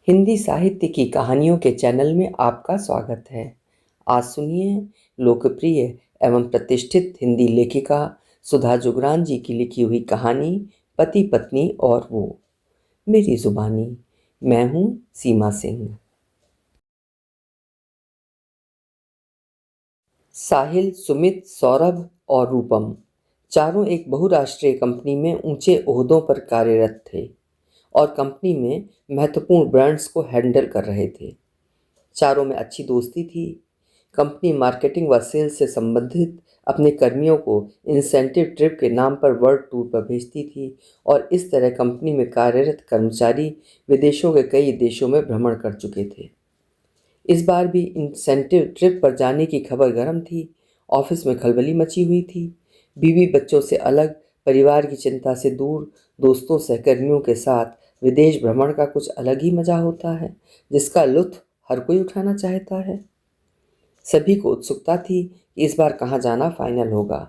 हिंदी साहित्य की कहानियों के चैनल में आपका स्वागत है। आज सुनिए लोकप्रिय एवं प्रतिष्ठित हिंदी लेखिका सुधा जुगरान जी की लिखी हुई कहानी पति पत्नी और वो। मेरी जुबानी। मैं हूँ सीमा सिंह। साहिल, सुमित, सौरभ और रूपम चारों एक बहुराष्ट्रीय कंपनी में ऊंचे ओहदों पर कार्यरत थे और कंपनी में महत्वपूर्ण ब्रांड्स को हैंडल कर रहे थे। चारों में अच्छी दोस्ती थी। कंपनी मार्केटिंग व सेल्स से संबंधित अपने कर्मियों को इंसेंटिव ट्रिप के नाम पर वर्ल्ड टूर पर भेजती थी और इस तरह कंपनी में कार्यरत कर्मचारी विदेशों के कई देशों में भ्रमण कर चुके थे। इस बार भी इंसेंटिव ट्रिप पर जाने की खबर गर्म थी। ऑफिस में खलबली मची हुई थी। बीवी बच्चों से अलग, परिवार की चिंता से दूर, दोस्तों सहकर्मियों के साथ विदेश भ्रमण का कुछ अलग ही मजा होता है, जिसका लुत्फ हर कोई उठाना चाहता है। सभी को उत्सुकता थी कि इस बार कहाँ जाना फाइनल होगा।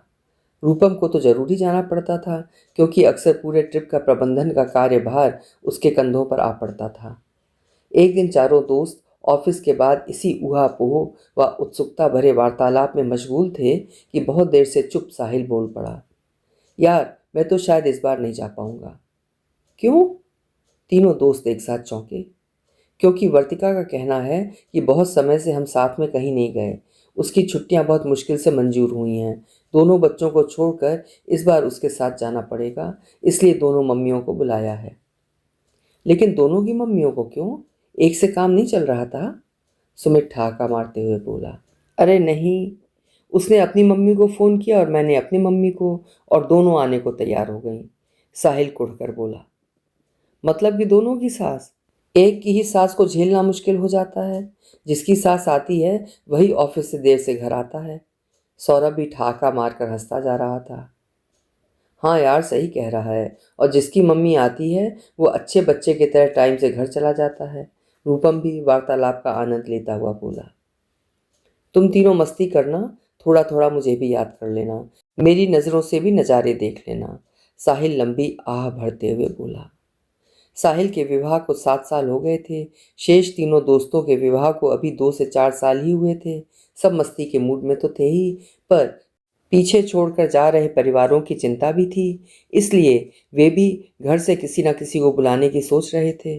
रूपम को तो जरूरी जाना पड़ता था, क्योंकि अक्सर पूरे ट्रिप का प्रबंधन का कार्यभार उसके कंधों पर आ पड़ता था। एक दिन चारों दोस्त ऑफिस के बाद इसी ऊहापोह व उत्सुकता भरे वार्तालाप में मशगूल थे कि बहुत देर से चुप साहिल बोल पड़ा, यार मैं तो शायद इस बार नहीं जा पाऊंगा। क्यों? तीनों दोस्त एक साथ चौंके। क्योंकि वर्तिका का कहना है कि बहुत समय से हम साथ में कहीं नहीं गए। उसकी छुट्टियां बहुत मुश्किल से मंजूर हुई हैं। दोनों बच्चों को छोड़कर इस बार उसके साथ जाना पड़ेगा, इसलिए दोनों मम्मियों को बुलाया है। लेकिन दोनों की मम्मियों को क्यों? एक से काम नहीं चल रहा था? सुमित ठहाका मारते हुए बोला। अरे नहीं, उसने अपनी मम्मी को फ़ोन किया और मैंने अपनी मम्मी को, और दोनों आने को तैयार हो गईं। साहिल कुढ़कर बोला। मतलब कि दोनों की सास? एक की ही सास को झेलना मुश्किल हो जाता है। जिसकी सास आती है वही ऑफिस से देर से घर आता है। सौरभ भी ठहाका मारकर हंसता जा रहा था। हाँ यार, सही कह रहा है। और जिसकी मम्मी आती है वो अच्छे बच्चे की तरह टाइम से घर चला जाता है। रूपम भी वार्तालाप का आनंद लेता हुआ बोला। तुम तीनों मस्ती करना, थोड़ा थोड़ा मुझे भी याद कर लेना, मेरी नज़रों से भी नज़ारे देख लेना। साहिल लंबी आह भरते हुए बोला। साहिल के विवाह को 7 साल हो गए थे। शेष तीनों दोस्तों के विवाह को अभी 2 से 4 साल ही हुए थे। सब मस्ती के मूड में तो थे ही, पर पीछे छोड़कर जा रहे परिवारों की चिंता भी थी, इसलिए वे भी घर से किसी न किसी को बुलाने की सोच रहे थे।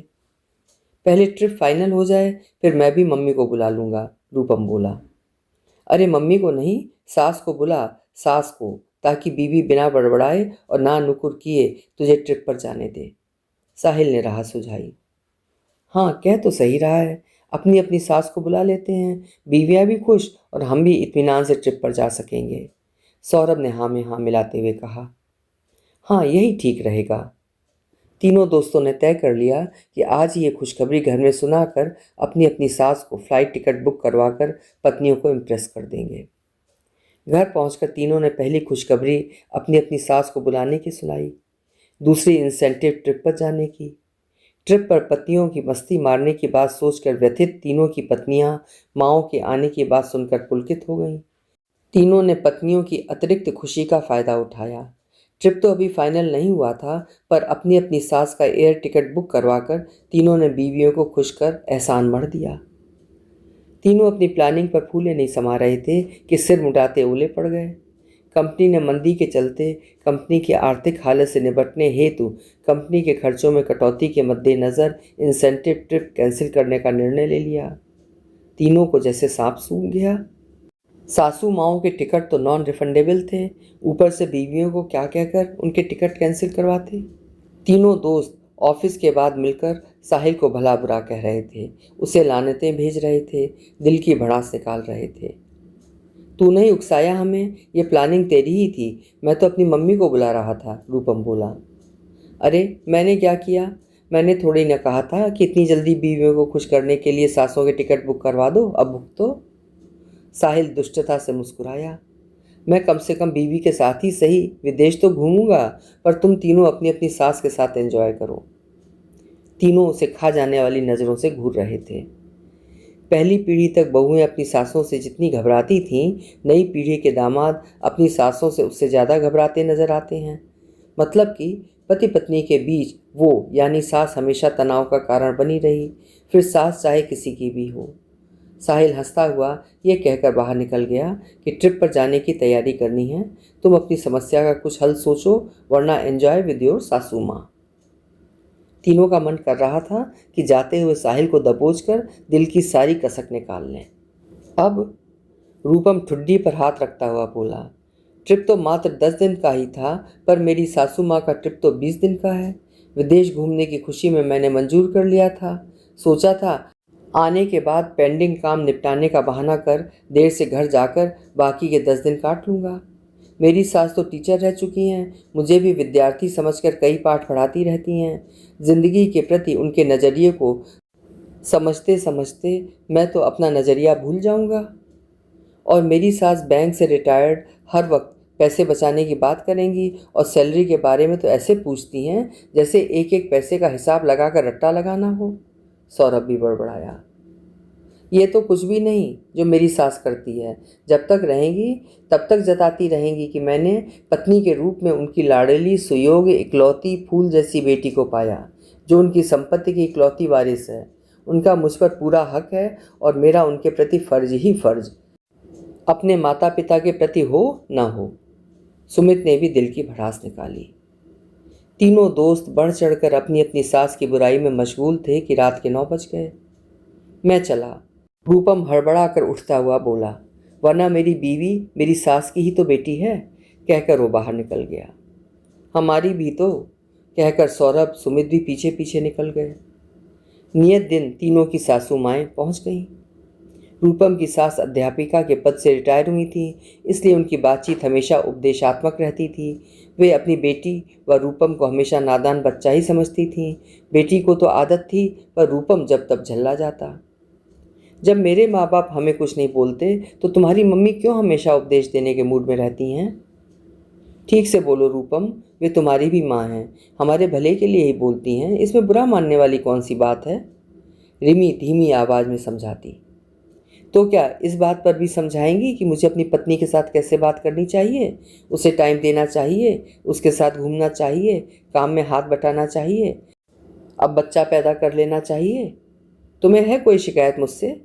पहले ट्रिप फाइनल हो जाए, फिर मैं भी मम्मी को बुला लूँगा, रूपम बोला। अरे मम्मी को नहीं, सास को बुला, सास को, ताकि बीवी बिना बड़बड़ाए और ना नुकुर किए तुझे ट्रिप पर जाने दे। साहिल ने राह सुझाई। हाँ, कह तो सही रहा है। अपनी अपनी सास को बुला लेते हैं, बीवियाँ भी खुश और हम भी इत्मीनान से ट्रिप पर जा सकेंगे। सौरभ ने हाँ में हाँ मिलाते हुए कहा। हाँ, यही ठीक रहेगा। तीनों दोस्तों ने तय कर लिया कि आज ही ये खुशखबरी घर में सुनाकर अपनी अपनी सास को फ्लाइट टिकट बुक करवाकर पत्नियों को इम्प्रेस कर देंगे। घर पहुंचकर तीनों ने पहली खुशखबरी अपनी अपनी सास को बुलाने की सुनाई, दूसरी इंसेंटिव ट्रिप पर जाने की। ट्रिप पर पत्नियों की मस्ती मारने की बात सोचकर व्यथित तीनों की पत्नियां माओ के आने की बात सुनकर पुलकित हो गईं। तीनों ने पत्नियों की अतिरिक्त खुशी का फायदा उठाया। ट्रिप तो अभी फाइनल नहीं हुआ था, पर अपनी अपनी सास का एयर टिकट बुक करवाकर तीनों ने बीवियों को खुश कर एहसान मढ़ दिया। तीनों अपनी प्लानिंग पर फूले नहीं समा रहे थे कि सिर मुंडाते ओले पड़ गए। कंपनी ने मंदी के चलते कंपनी की आर्थिक हालत से निपटने हेतु कंपनी के खर्चों में कटौती के मद्देनज़र इंसेंटिव ट्रिप कैंसिल करने का निर्णय ले लिया। तीनों को जैसे सांप सूंघ गया। सासू माओं के टिकट तो नॉन रिफंडेबल थे, ऊपर से बीवियों को क्या कहकर उनके टिकट कैंसिल करवाते। तीनों दोस्त ऑफिस के बाद मिलकर साहिल को भला बुरा कह रहे थे, उसे लानतें भेज रहे थे, दिल की भड़ास निकाल रहे थे। तूने ही उकसाया हमें, ये प्लानिंग तेरी ही थी, मैं तो अपनी मम्मी को बुला रहा था, रूपम बोला। अरे मैंने क्या किया? मैंने थोड़ी न कहा था कि इतनी जल्दी बीवियों को खुश करने के लिए सासों के टिकट बुक करवा दो, अब बुक तो। साहिल दुष्टता से मुस्कुराया। मैं कम से कम बीवी के साथ ही सही विदेश तो घूमूंगा, पर तुम तीनों अपनी अपनी सास के साथ एंजॉय करो। तीनों उसे खा जाने वाली नज़रों से घूर रहे थे। पहली पीढ़ी तक बहुएं अपनी सासों से जितनी घबराती थीं, नई पीढ़ी के दामाद अपनी सासों से उससे ज़्यादा घबराते नजर आते हैं। मतलब कि पति पत्नी के बीच वो यानी सास हमेशा तनाव का कारण बनी रही, फिर सास चाहे किसी की भी हो। साहिल हंसता हुआ ये कहकर बाहर निकल गया कि ट्रिप पर जाने की तैयारी करनी है, तुम अपनी समस्या का कुछ हल सोचो, वरना एंजॉय विद योर सासू माँ। तीनों का मन कर रहा था कि जाते हुए साहिल को दबोच कर दिल की सारी कसक निकाल लें। अब रूपम ठुड्डी पर हाथ रखता हुआ बोला, ट्रिप तो मात्र 10 दिन का ही था, पर मेरी सासू माँ का ट्रिप तो 20 दिन का है। विदेश घूमने की खुशी में मैंने मंजूर कर लिया था। सोचा था आने के बाद पेंडिंग काम निपटाने का बहाना कर देर से घर जाकर बाकी के 10 दिन काट लूँगा। मेरी सास तो टीचर रह चुकी हैं, मुझे भी विद्यार्थी समझकर कई पाठ पढ़ाती रहती हैं। जिंदगी के प्रति उनके नज़रिए को समझते समझते मैं तो अपना नज़रिया भूल जाऊंगा। और मेरी सास बैंक से रिटायर्ड, हर वक्त पैसे बचाने की बात करेंगी और सैलरी के बारे में तो ऐसे पूछती हैं जैसे एक एक पैसे का हिसाब लगाकर रट्टा लगाना हो। सौरभ भी बड़बड़ाया, ये तो कुछ भी नहीं जो मेरी सास करती है। जब तक रहेंगी तब तक जताती रहेंगी कि मैंने पत्नी के रूप में उनकी लाडली सुयोग्य इकलौती फूल जैसी बेटी को पाया, जो उनकी संपत्ति की इकलौती वारिस है। उनका मुझ पर पूरा हक है और मेरा उनके प्रति फर्ज ही फर्ज, अपने माता पिता के प्रति हो न हो। सुमित ने भी दिल की भड़ास निकाली। तीनों दोस्त बढ़ चढ़कर अपनी अपनी सास की बुराई में मशगूल थे कि रात के 9 बज गए। मैं चला, रूपम हड़बड़ा कर उठता हुआ बोला, वरना मेरी बीवी मेरी सास की ही तो बेटी है, कहकर वो बाहर निकल गया। हमारी भी तो, कहकर सौरभ सुमित भी पीछे पीछे निकल गए। नियत दिन तीनों की सासू माएँ पहुँच गईं। रूपम की सास अध्यापिका के पद से रिटायर हुई थी, इसलिए उनकी बातचीत हमेशा उपदेशात्मक रहती थी। वे अपनी बेटी व रूपम को हमेशा नादान बच्चा ही समझती थीं। बेटी को तो आदत थी, पर रूपम जब तब झल्ला जाता। जब मेरे माँ बाप हमें कुछ नहीं बोलते तो तुम्हारी मम्मी क्यों हमेशा उपदेश देने के मूड में रहती हैं? ठीक से बोलो रूपम, वे तुम्हारी भी माँ हैं, हमारे भले के लिए ही बोलती हैं, इसमें बुरा मानने वाली कौन सी बात है? रिमी धीमी आवाज़ में समझाती। तो क्या इस बात पर भी समझाएंगी कि मुझे अपनी पत्नी के साथ कैसे बात करनी चाहिए? उसे टाइम देना चाहिए, उसके साथ घूमना चाहिए, काम में हाथ बटाना चाहिए, अब बच्चा पैदा कर लेना चाहिए। तुम्हें है कोई शिकायत मुझसे?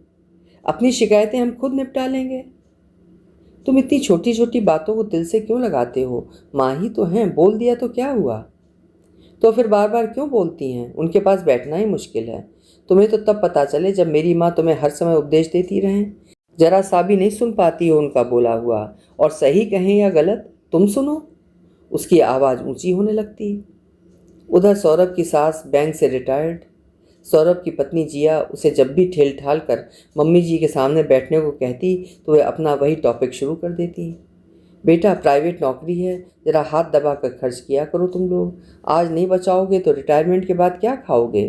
अपनी शिकायतें हम खुद निपटा लेंगे। तुम इतनी छोटी छोटी बातों को दिल से क्यों लगाते हो? माँ ही तो हैं, बोल दिया तो क्या हुआ? तो फिर बार बार क्यों बोलती हैं? उनके पास बैठना ही मुश्किल है। तुम्हें तो तब पता चले जब मेरी माँ तुम्हें हर समय उपदेश देती रहें। जरा सा भी नहीं सुन पाती हो उनका बोला हुआ, और सही कहें या गलत तुम सुनो। उसकी आवाज़ ऊंची होने लगती। उधर सौरभ की सास बैंक से रिटायर्ड। सौरभ की पत्नी जिया उसे जब भी ठेल ठाल कर मम्मी जी के सामने बैठने को कहती तो वह अपना वही टॉपिक शुरू कर देती। बेटा प्राइवेट नौकरी है, ज़रा हाथ दबा कर खर्च किया करो तुम लोग। आज नहीं बचाओगे तो रिटायरमेंट के बाद क्या खाओगे?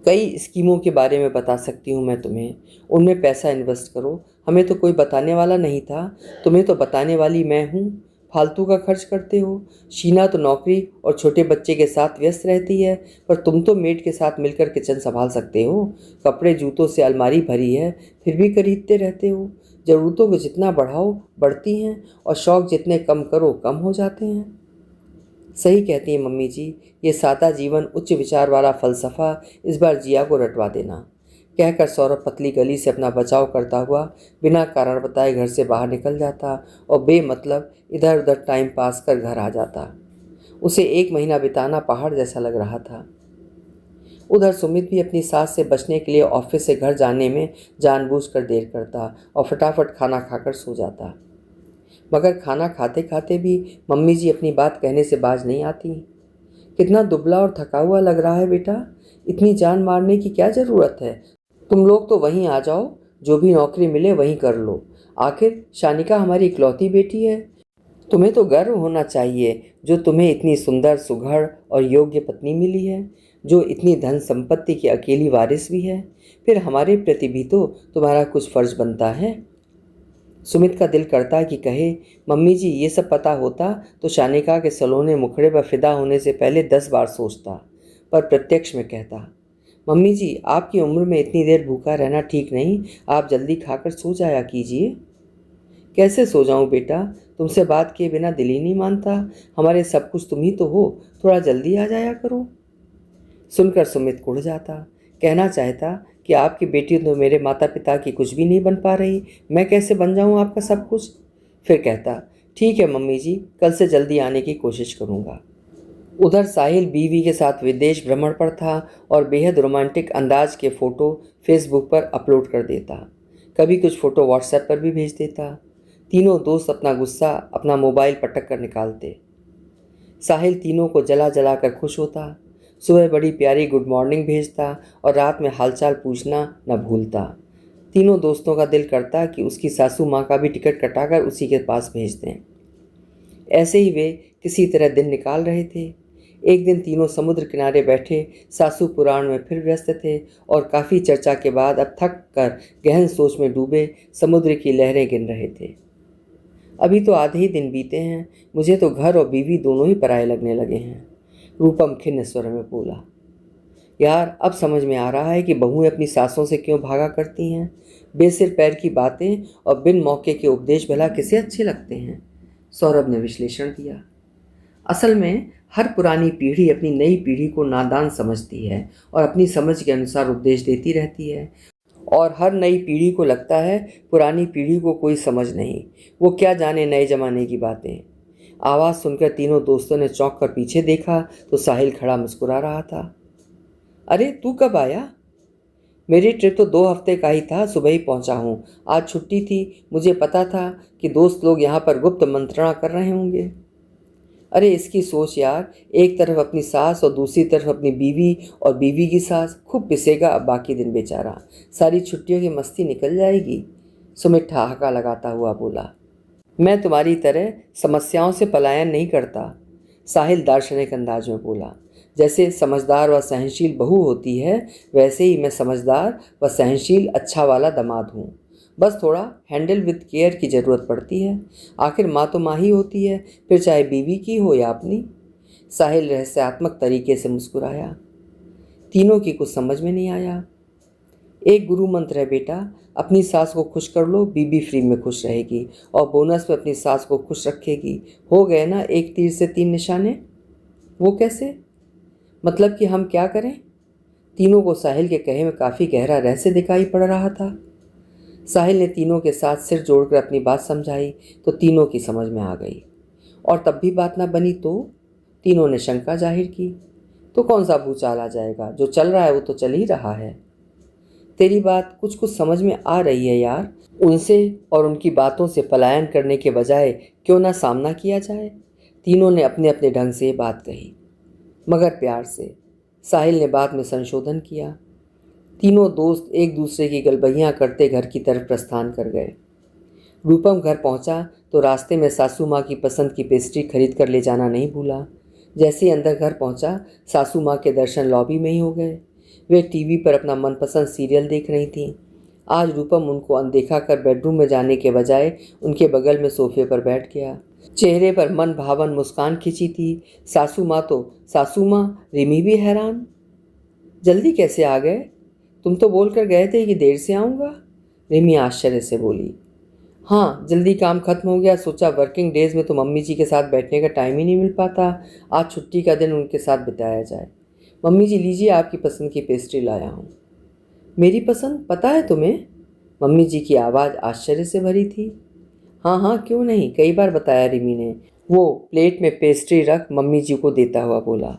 कई स्कीमों के बारे में बता सकती हूँ मैं तुम्हें, उनमें पैसा इन्वेस्ट करो। हमें तो कोई बताने वाला नहीं था, तुम्हें तो बताने वाली मैं हूँ। फालतू का खर्च करते हो। शीना तो नौकरी और छोटे बच्चे के साथ व्यस्त रहती है, पर तुम तो मेड के साथ मिलकर किचन संभाल सकते हो। कपड़े जूतों से अलमारी भरी है, फिर भी खरीदते रहते हो। ज़रूरतों को जितना बढ़ाओ बढ़ती हैं, और शौक़ जितने कम करो कम हो जाते हैं। सही कहती हैं मम्मी जी, ये सादा जीवन उच्च विचार वाला फ़लसफ़ा इस बार जिया को रटवा देना, कहकर सौरभ पतली गली से अपना बचाव करता हुआ बिना कारण बताए घर से बाहर निकल जाता और बेमतलब इधर उधर टाइम पास कर घर आ जाता। उसे 1 महीना बिताना पहाड़ जैसा लग रहा था। उधर सुमित भी अपनी सास से बचने के लिए ऑफिस से घर जाने में जानबूझकर देर करता और फटाफट खाना खाकर सो जाता। मगर खाना खाते खाते भी मम्मी जी अपनी बात कहने से बाज नहीं आती। कितना दुबला और थका हुआ लग रहा है बेटा, इतनी जान मारने की क्या ज़रूरत है? तुम लोग तो वहीं आ जाओ, जो भी नौकरी मिले वहीं कर लो। आखिर शानिका हमारी इकलौती बेटी है। तुम्हें तो गर्व होना चाहिए जो तुम्हें इतनी सुंदर सुघड़ और योग्य पत्नी मिली है, जो इतनी धन संपत्ति की अकेली वारिस भी है। फिर हमारे प्रति भी तो तुम्हारा कुछ फर्ज बनता है। सुमित का दिल करता है कि कहे, मम्मी जी ये सब पता होता तो शानिका के सलोने मुखड़े पर फिदा होने से पहले 10 बार सोचता, पर प्रत्यक्ष में कहता, मम्मी जी आपकी उम्र में इतनी देर भूखा रहना ठीक नहीं, आप जल्दी खाकर सो जाया कीजिए। कैसे सो जाऊं बेटा, तुमसे बात किए बिना दिल ही नहीं मानता। हमारे सब कुछ तुम ही तो हो, थोड़ा जल्दी आ जाया करो। सुनकर सुमित कुढ़ जाता। कहना चाहता कि आपकी बेटी तो मेरे माता पिता की कुछ भी नहीं बन पा रही, मैं कैसे बन जाऊं आपका सब कुछ। फिर कहता, ठीक है मम्मी जी, कल से जल्दी आने की कोशिश करूंगा। उधर साहिल बीवी के साथ विदेश भ्रमण पर था और बेहद रोमांटिक अंदाज के फ़ोटो फेसबुक पर अपलोड कर देता। कभी कुछ फ़ोटो व्हाट्सएप पर भी भेज देता। तीनों दोस्त अपना गुस्सा अपना मोबाइल पटक कर निकालते। साहिल तीनों को जला जला कर खुश होता। सुबह बड़ी प्यारी गुड मॉर्निंग भेजता और रात में हालचाल पूछना न भूलता। तीनों दोस्तों का दिल करता कि उसकी सासू माँ का भी टिकट कटाकर उसी के पास भेज दें। ऐसे ही वे किसी तरह दिन निकाल रहे थे। एक दिन तीनों समुद्र किनारे बैठे सासू पुराण में फिर व्यस्त थे और काफ़ी चर्चा के बाद अब थक कर गहन सोच में डूबे समुद्र की लहरें गिन रहे थे। अभी तो आधे ही दिन बीते हैं, मुझे तो घर और बीवी दोनों ही पराये लगने लगे हैं। रूपम खिन्न स्वर में बोला। यार, अब समझ में आ रहा है कि बहुएं अपनी सासों से क्यों भागा करती हैं। बेसिर पैर की बातें और बिन मौके के उपदेश भला किसे अच्छे लगते हैं। सौरभ ने विश्लेषण दिया। असल में हर पुरानी पीढ़ी अपनी नई पीढ़ी को नादान समझती है और अपनी समझ के अनुसार उपदेश देती रहती है, और हर नई पीढ़ी को लगता है पुरानी पीढ़ी को कोई समझ नहीं, वो क्या जाने नए ज़माने की बातें। आवाज़ सुनकर तीनों दोस्तों ने चौंक कर पीछे देखा तो साहिल खड़ा मुस्कुरा रहा था। अरे तू कब आया? मेरी ट्रिप तो 2 हफ्ते का ही था, सुबह ही पहुंचा हूँ। आज छुट्टी थी, मुझे पता था कि दोस्त लोग यहाँ पर गुप्त मंत्रणा कर रहे होंगे। अरे इसकी सोच यार, एक तरफ अपनी सास और दूसरी तरफ अपनी बीवी और बीवी की सास, खूब पिसेगा अब बाकी दिन बेचारा, सारी छुट्टियों की मस्ती निकल जाएगी। सुमित ठहाका लगाता हुआ बोला। मैं तुम्हारी तरह समस्याओं से पलायन नहीं करता, साहिल दार्शनिक अंदाज में बोला। जैसे समझदार व सहनशील बहू होती है, वैसे ही मैं समझदार व सहनशील अच्छा वाला दामाद हूँ। बस थोड़ा हैंडल विद केयर की ज़रूरत पड़ती है। आखिर माँ तो माँ ही होती है, फिर चाहे बीवी की हो या अपनी। साहिल रहस्यात्मक तरीके से मुस्कुराया। तीनों की कुछ समझ में नहीं आया। एक गुरु मंत्र है बेटा, अपनी सास को खुश कर लो, बीबी फ्री में खुश रहेगी और बोनस में अपनी सास को खुश रखेगी। हो गए ना एक तीर से 3 निशाने। वो कैसे? मतलब कि हम क्या करें? तीनों को साहिल के कहे में काफ़ी गहरा रहस्य दिखाई पड़ रहा था। साहिल ने तीनों के साथ सिर जोड़कर अपनी बात समझाई तो तीनों की समझ में आ गई। और तब भी बात ना बनी तो? तीनों ने शंका जाहिर की। तो कौन सा भूचाल आ जाएगा? जो चल रहा है वो तो चल ही रहा है। तेरी बात कुछ कुछ समझ में आ रही है यार। उनसे और उनकी बातों से पलायन करने के बजाय क्यों ना सामना किया जाए। तीनों ने अपने अपने ढंग से बात कही, मगर प्यार से। साहिल ने बात में संशोधन किया। तीनों दोस्त एक दूसरे की गलबहियाँ करते घर की तरफ प्रस्थान कर गए। रूपम घर पहुंचा तो रास्ते में सासू माँ की पसंद की पेस्ट्री खरीद कर ले जाना नहीं भूला। जैसे ही अंदर घर पहुंचा, सासू माँ के दर्शन लॉबी में ही हो गए। वे टीवी पर अपना मनपसंद सीरियल देख रही थीं। आज रूपम उनको अनदेखा कर बेडरूम में जाने के बजाय उनके बगल में सोफे पर बैठ गया। चेहरे पर मन भावन मुस्कान खिंची थी। सासू माँ रिमी भी हैरान। जल्दी कैसे आ गए? तुम तो बोल कर गए थे कि देर से आऊँगा। रिमी आश्चर्य से बोली। हाँ, जल्दी काम खत्म हो गया, सोचा वर्किंग डेज में तो मम्मी जी के साथ बैठने का टाइम ही नहीं मिल पाता, आज छुट्टी का दिन उनके साथ बिताया जाए। मम्मी जी लीजिए, आपकी पसंद की पेस्ट्री लाया हूँ। मेरी पसंद पता है तुम्हें? मम्मी जी की आवाज़ आश्चर्य से भरी थी। हाँ हाँ क्यों नहीं, कई बार बताया, रिमी ने वो प्लेट में पेस्ट्री रख मम्मी जी को देता हुआ बोला।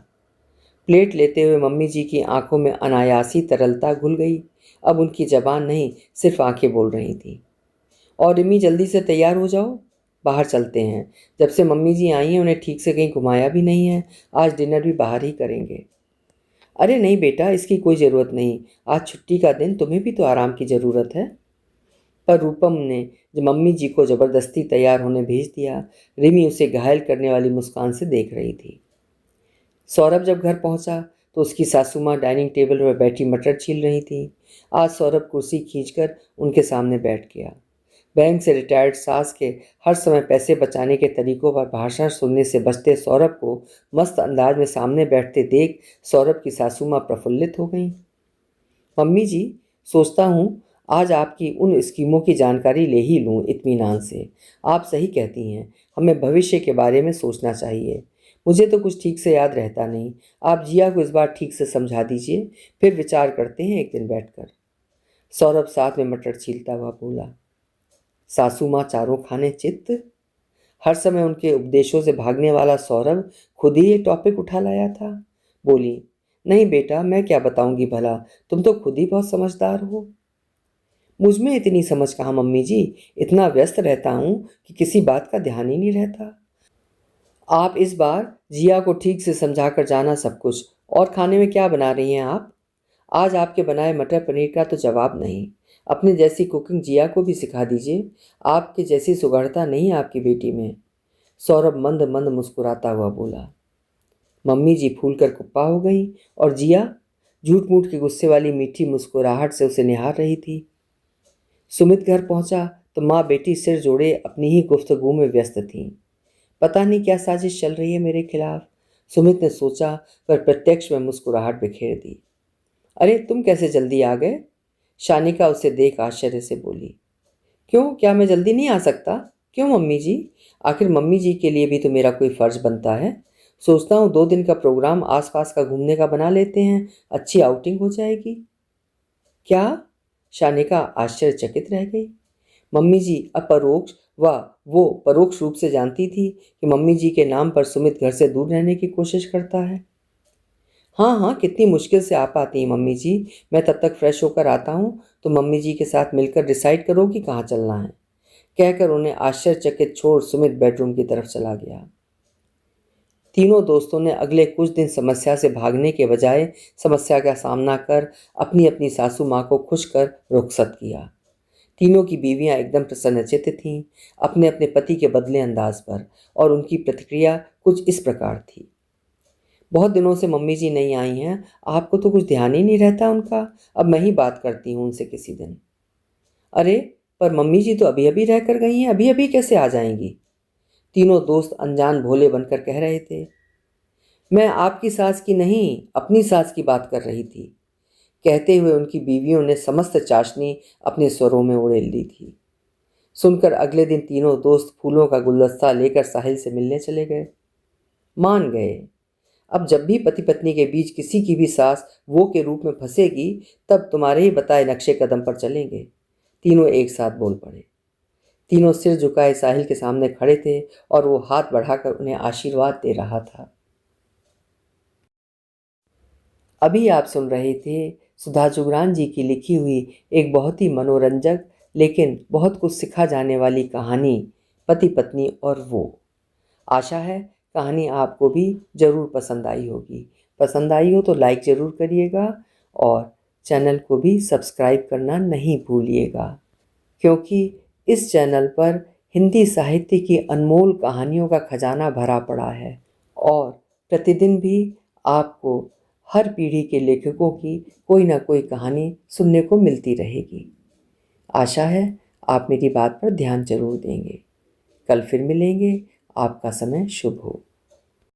प्लेट लेते हुए मम्मी जी की आंखों में अनायासी तरलता घुल गई। अब उनकी जबान नहीं, सिर्फ आंखें बोल रही थीं। और रिमी जल्दी से तैयार हो जाओ, बाहर चलते हैं। जब से मम्मी जी आई हैं उन्हें ठीक से कहीं घुमाया भी नहीं है, आज डिनर भी बाहर ही करेंगे। अरे नहीं बेटा, इसकी कोई ज़रूरत नहीं, आज छुट्टी का दिन, तुम्हें भी तो आराम की ज़रूरत है। पर रूपम ने जब मम्मी जी को ज़बरदस्ती तैयार होने भेज दिया, रिमी उसे घायल करने वाली मुस्कान से देख रही थी। सौरभ जब घर पहुंचा तो उसकी सासू माँ डाइनिंग टेबल पर बैठी मटर छील रही थी। आज सौरभ कुर्सी खींचकर उनके सामने बैठ गया। बैंक से रिटायर्ड सास के हर समय पैसे बचाने के तरीकों पर भाषण सुनने से बचते सौरभ को मस्त अंदाज में सामने बैठते देख सौरभ की सासू माँ प्रफुल्लित हो गईं। मम्मी जी, सोचता हूँ आज आपकी उन स्कीमों की जानकारी ले ही लूँ इत्मीनान से। आप सही कहती हैं, हमें भविष्य के बारे में सोचना चाहिए। मुझे तो कुछ ठीक से याद रहता नहीं। आप जिया को इस बार ठीक से समझा दीजिए, फिर विचार करते हैं एक दिन बैठकर। सौरभ साथ में मटर छीलता हुआ बोला। सासू माँ चारों खाने चित्त। हर समय उनके उपदेशों से भागने वाला सौरभ खुद ही ये टॉपिक उठा लाया था। बोली, नहीं बेटा, मैं क्या बताऊंगी भला, तुम तो खुद ही बहुत समझदार हो। मुझ में इतनी समझ कहाँ मम्मी जी, इतना व्यस्त रहता हूँ कि किसी बात का ध्यान ही नहीं रहता। आप इस बार जिया को ठीक से समझा कर जाना सब कुछ। और खाने में क्या बना रही हैं आप? आज आपके बनाए मटर पनीर का तो जवाब नहीं। अपने जैसी कुकिंग जिया को भी सिखा दीजिए। आपके जैसी सुगढ़ता नहीं आपकी बेटी में। सौरभ मंद मंद मुस्कुराता हुआ बोला। मम्मी जी फूल कर कुप्पा हो गई और जिया झूठ मूठ के गुस्से वाली मीठी मुस्कुराहट से उसे निहार रही थी। सुमित घर पहुंचा तो माँ बेटी सिर जोड़े अपनी ही गुफ्तगू में व्यस्त थीं। पता नहीं क्या साजिश चल रही है मेरे खिलाफ, सुमित ने सोचा, पर प्रत्यक्ष में मुस्कुराहट बिखेर दी। अरे तुम कैसे जल्दी आ गए? शानिका उसे देख आश्चर्य से बोली। क्यों, क्या मैं जल्दी नहीं आ सकता? क्यों मम्मी जी? आखिर मम्मी जी के लिए भी तो मेरा कोई फर्ज बनता है। सोचता हूँ 2 दिन का प्रोग्राम आसपास का घूमने का बना लेते हैं, अच्छी आउटिंग हो जाएगी। क्या? शानिका आश्चर्यचकित रह गई। मम्मी जी अपरोक्ष व वो परोक्ष रूप से जानती थी कि मम्मी जी के नाम पर सुमित घर से दूर रहने की कोशिश करता है। हाँ हाँ, कितनी मुश्किल से आ पाती हैं मम्मी जी। मैं तब तक फ्रेश होकर आता हूँ तो मम्मी जी के साथ मिलकर डिसाइड करो कि कहाँ चलना है। कहकर उन्हें आश्चर्यचकित छोड़ सुमित बेडरूम की तरफ चला गया। तीनों दोस्तों ने अगले कुछ दिन समस्या से भागने के बजाय समस्या का सामना कर अपनी अपनी सासू माँ को खुश कर रुखसत किया। तीनों की बीवियां एकदम प्रसन्नचित्त थीं अपने अपने पति के बदले अंदाज पर, और उनकी प्रतिक्रिया कुछ इस प्रकार थी। बहुत दिनों से मम्मी जी नहीं आई हैं, आपको तो कुछ ध्यान ही नहीं रहता उनका। अब मैं ही बात करती हूँ उनसे किसी दिन। अरे, पर मम्मी जी तो अभी अभी रह कर गई हैं, अभी अभी कैसे आ जाएंगी? तीनों दोस्त अनजान भोले बनकर कह रहे थे। मैं आपकी सास की नहीं, अपनी सास की बात कर रही थी। कहते हुए उनकी बीवियों ने समस्त चाशनी अपने स्वरों में उड़ेल दी थी। सुनकर अगले दिन तीनों दोस्त फूलों का गुलदस्ता लेकर साहिल से मिलने चले गए। मान गए, अब जब भी पति पत्नी के बीच किसी की भी सास वो के रूप में फंसेगी, तब तुम्हारे ही बताए नक्शे कदम पर चलेंगे। तीनों एक साथ बोल पड़े। तीनों सिर झुकाए साहिल के सामने खड़े थे और वो हाथ बढ़ाकर उन्हें आशीर्वाद दे रहा था। अभी आप सुन रहे थे सुधा जुगरान जी की लिखी हुई एक बहुत ही मनोरंजक लेकिन बहुत कुछ सिखा जाने वाली कहानी, पति पत्नी और वो। आशा है कहानी आपको भी ज़रूर पसंद आई होगी। पसंद आई हो तो लाइक ज़रूर करिएगा और चैनल को भी सब्सक्राइब करना नहीं भूलिएगा, क्योंकि इस चैनल पर हिंदी साहित्य की अनमोल कहानियों का खजाना भरा पड़ा है और प्रतिदिन भी आपको हर पीढ़ी के लेखकों की कोई ना कोई कहानी सुनने को मिलती रहेगी। आशा है आप मेरी बात पर ध्यान जरूर देंगे। कल फिर मिलेंगे। आपका समय शुभ हो।